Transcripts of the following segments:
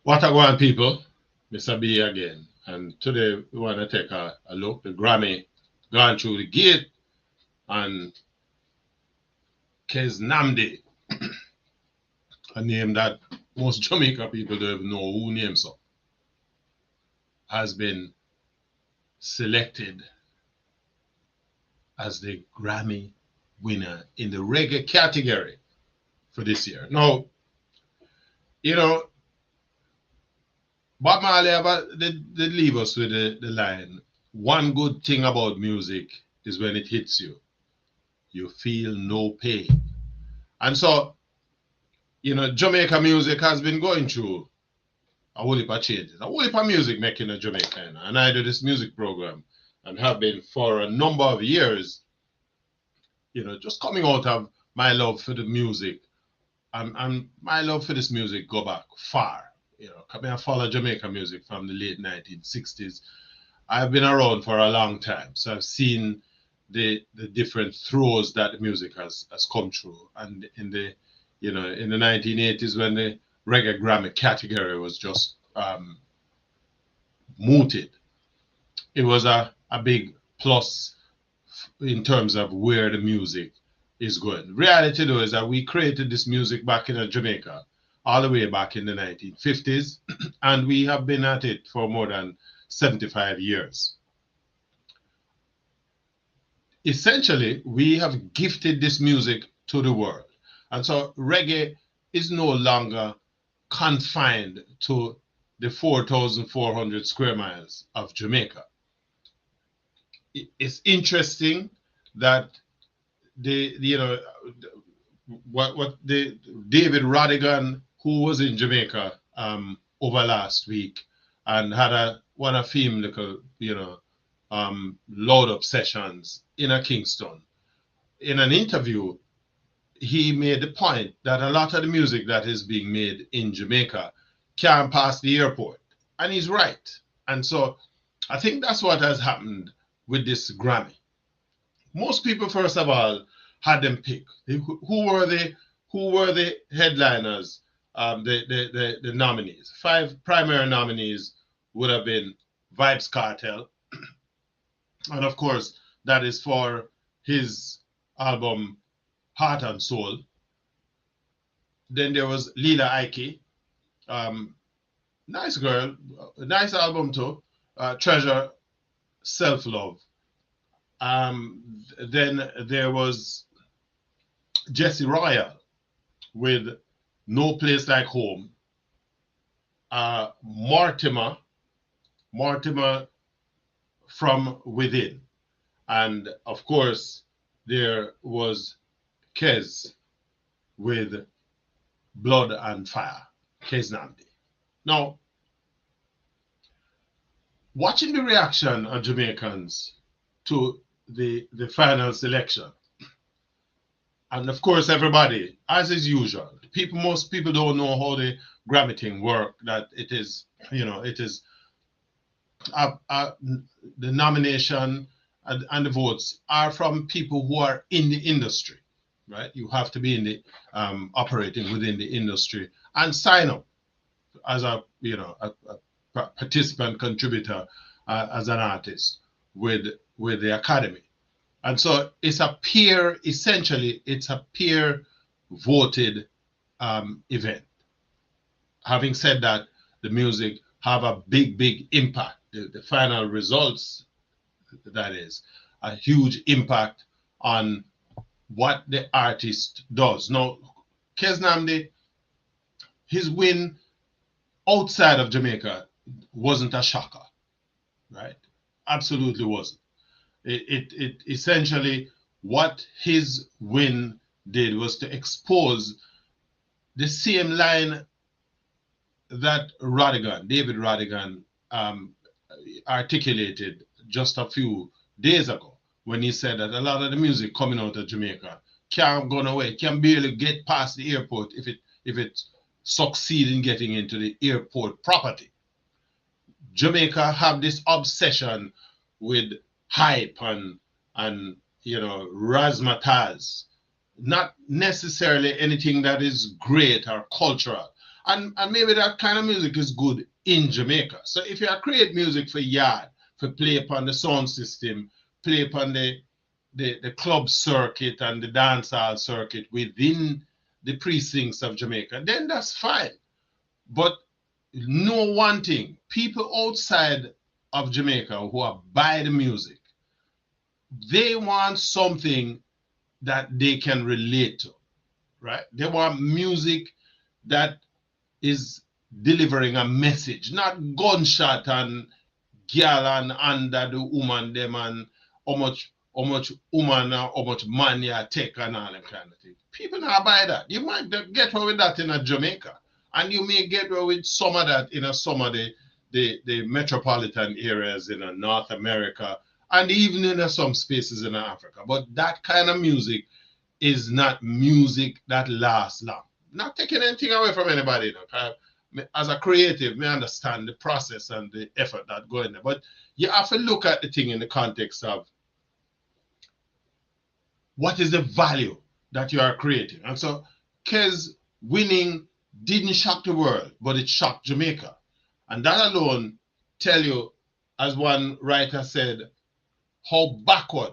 What a going people, Mr. B again. And today we want to take a look. The Grammy gone through the gate and Keznamdi, a name that most Jamaica people don't even know who names up, has been selected as the Grammy winner in the reggae category for this year. Now, you know, Bob Marley did leave us with the line, one good thing about music is when it hits you, you feel no pain. And so, Jamaica music has been going through a whole heap of changes. A whole heap of music making in Jamaica. And I do this music program and have been for a number of years, just coming out of my love for the music. And my love for this music go back far. I follow Jamaica music from the late 1960s. I've been around for a long time. So I've seen the different throws that the music has come through. And in the 1980s when the reggae Grammy category was just mooted, it was a big plus in terms of where the music is going. Reality though is that we created this music back in Jamaica all the way back in the 1950s, and we have been at it for more than 75 years. Essentially, we have gifted this music to the world. And so reggae is no longer confined to the 4,400 square miles of Jamaica. It's interesting that the David Rodigan, who was in Jamaica over last week and had one of him little load up sessions in a Kingston. In an interview, he made the point that a lot of the music that is being made in Jamaica can't pass the airport. And he's right. And so I think that's what has happened with this Grammy. Most people, first of all, had them pick. Who were the headliners, the nominees? 5 primary nominees would have been Vibes Cartel. And of course, that is for his album Heart and Soul. Then there was Lila Ike. Nice girl, nice album too. Treasure, Self Love. Then there was Jesse Royal with No Place Like Home. Mortimer From Within. And of course, there was Kez with Blood and Fire, Keznamdi. Now, watching the reaction of Jamaicans to the final selection, and of course, everybody, as is usual, most people don't know how the Grammy thing work. That it is the nomination and the votes are from people who are in the industry, right? You have to be in the operating within the industry and sign up as a participant contributor as an artist with the academy. And so it's a peer voted event. Having said that, the music have a big impact. The final results, that is, a huge impact on what the artist does. Now, Keznamdi, his win outside of Jamaica wasn't a shocker, right? Absolutely wasn't. It essentially, what his win did was to expose the same line that David Rodigan, articulated just a few days ago when he said that a lot of the music coming out of Jamaica can't go away, can barely get past the airport if it succeed in getting into the airport property. Jamaica have this obsession with hype and razzmatazz, not necessarily anything that is great or cultural. And maybe that kind of music is good in Jamaica. So if you create music for yard, for play upon the sound system, play upon the club circuit and the dancehall circuit within the precincts of Jamaica, then that's fine. But know one thing, people outside of Jamaica who are buy the music, they want something that they can relate to, right? They want music that is delivering a message, not gunshot and girl and under the woman them and how much woman and how much man you take and all that kind of thing. People not buy that. You might get away with that in a Jamaica, and you may get away with some of that in some of the metropolitan areas in North America and even in some spaces in Africa. But that kind of music is not music that lasts long. Not taking anything away from anybody. You know, as a creative, I understand the process and the effort that go in there. But you have to look at the thing in the context of what is the value that you are creating. And so Kez winning didn't shock the world, but it shocked Jamaica. And that alone tell you, as one writer said, how backward,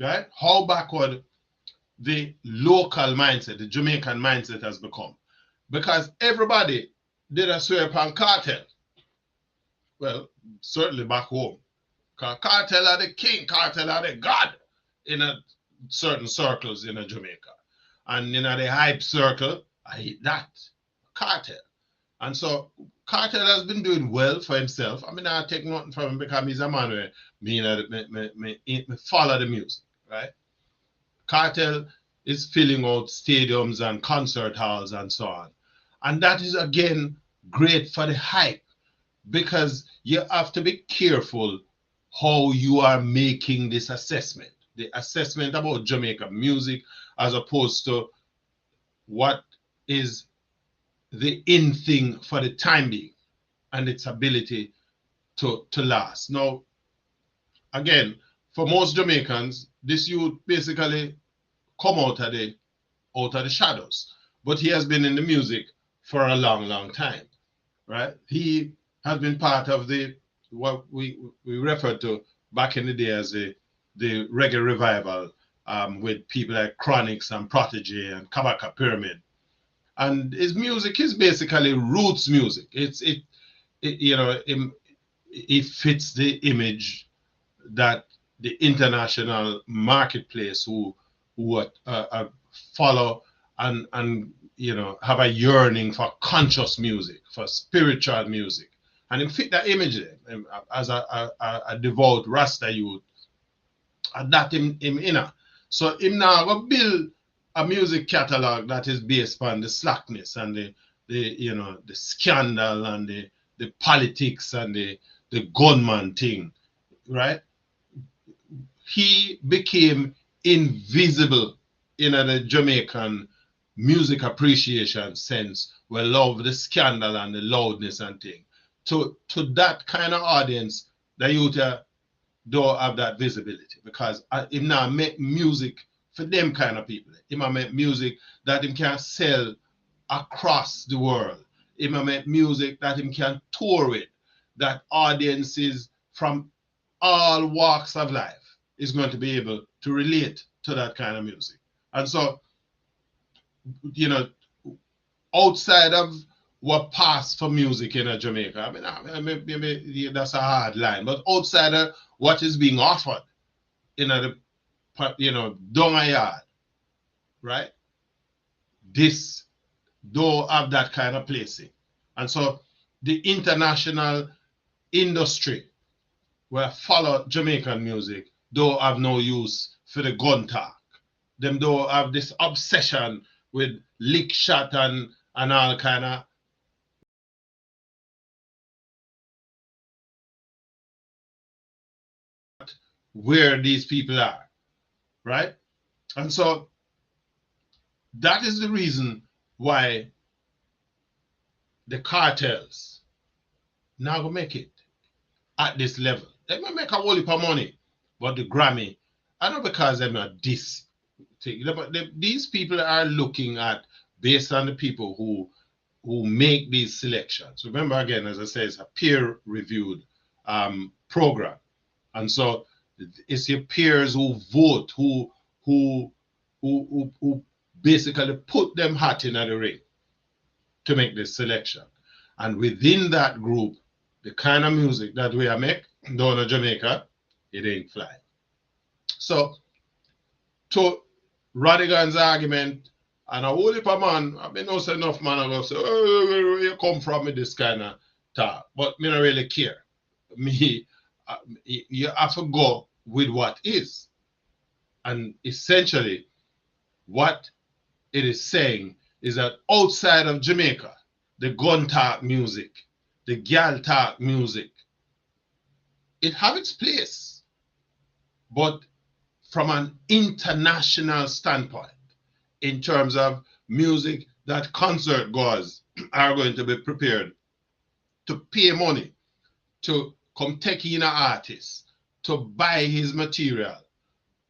right? How backward the local mindset, the Jamaican mindset has become. Because everybody did a swear upon cartel. Well, certainly back home. Cartel are the king, cartel are the god in a certain circles in a Jamaica. And in the hype circle, I hate that. Cartel. And so Cartel has been doing well for himself. I mean, I take nothing from him because he's a man where me follow the music, right? Cartel is filling out stadiums and concert halls and so on. And that is, again, great for the hype because you have to be careful how you are making this assessment. The assessment about Jamaica music as opposed to what is the in thing for the time being and its ability to last. Now, again, for most Jamaicans, this youth basically come out of the shadows. But he has been in the music for a long, long time, right? He has been part of what we referred to back in the day as the reggae revival with people like Chronix and Prodigy and Kabaka Pyramid. And his music is basically roots music. It fits the image that the international marketplace who follow and have a yearning for conscious music, for spiritual music, and him fit that image there as a devout Rasta youth. And that him inner. So him now go build a music catalog that is based on the slackness and the scandal and the politics and the gunman thing, right? He became invisible in the Jamaican music appreciation sense, where love the scandal and the loudness and thing. To that kind of audience, the youth don't have that visibility because him now make music for them kind of people. He might make music that him can sell across the world. He might make music that him can tour with, that audiences from all walks of life is going to be able to relate to that kind of music. And so, outside of what passed for music in Jamaica, I mean, maybe that's a hard line, but outside of what is being offered in down a yard, right? This don't have that kind of placing. And so the international industry where follow Jamaican music don't have no use for the gun talk. Them don't have this obsession with lick shot and all kind of where these people are, right? And so that is the reason why the cartels now go make it at this level. They may make a whole heap of money, but the Grammy, I know because they're not this thing. These people are looking at based on the people who make these selections. Remember, again, as I say, it's a peer-reviewed program, and so it's your peers who vote, who basically put them hat in the ring to make this selection. And within that group, the kind of music that we are make down in Jamaica, it ain't fly. So, to Radigan's argument, and a whole heap of man, I mean, no say enough man are going to say, oh, where you come from with this kind of talk. But me not really care. Me, you have to go with what is. And essentially, what it is saying is that outside of Jamaica, the gun talk music, the gal talk music, it have its place. But from an international standpoint, in terms of music that concert goers are going to be prepared to pay money to come take in an artist, to buy his material,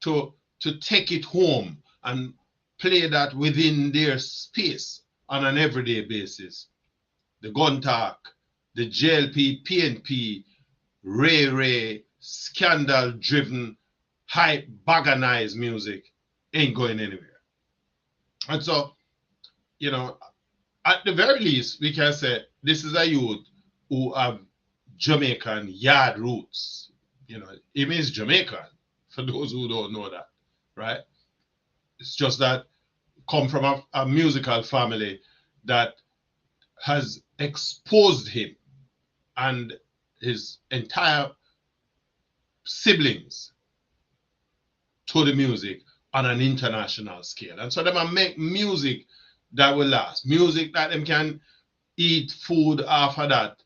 to take it home and play that within their space on an everyday basis. The gun talk, the JLP, PNP, Ray, scandal-driven, hype, baganized music ain't going anywhere. And so, you know, at the very least, we can say this is a youth who have Jamaican yard roots. You know, it means Jamaican, for those who don't know that, right? It's just that come from a musical family that has exposed him and his entire siblings to the music on an international scale. And so they make music that will last, music that them can eat food after that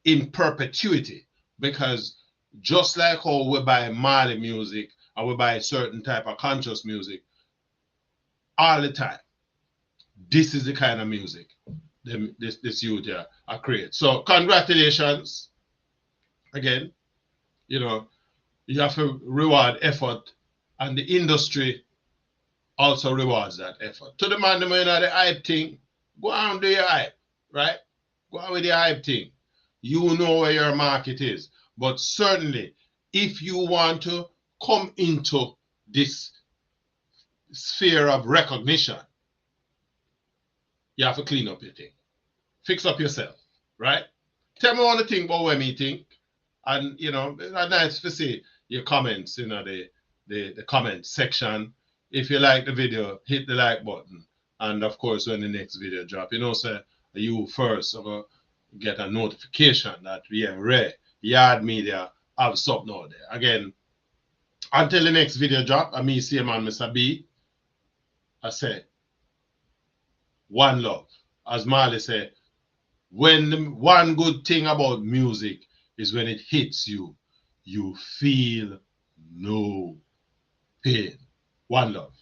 in perpetuity. Because just like how we buy Mali music and we buy certain type of conscious music all the time, this is the kind of music this youth here are create. So congratulations again. You know, you have to reward effort, and the industry also rewards that effort. To the man, the hype thing, go on do your hype, right? Go on with your hype thing. You know where your market is. But certainly, if you want to come into this sphere of recognition, you have to clean up your thing. Fix up yourself, right? Tell me what you think about what me think. And, you know, it's nice to see your comments, you know, the comment section. If you like the video, hit the like button. And, of course, when the next video drop, you know, say you first get a notification that we are Yard Media have something out there. Again, until the next video drop, I'm me, same man, Mr. B. I say, one love. As Marley said, one good thing about music is when it hits you, you feel no pain. One love.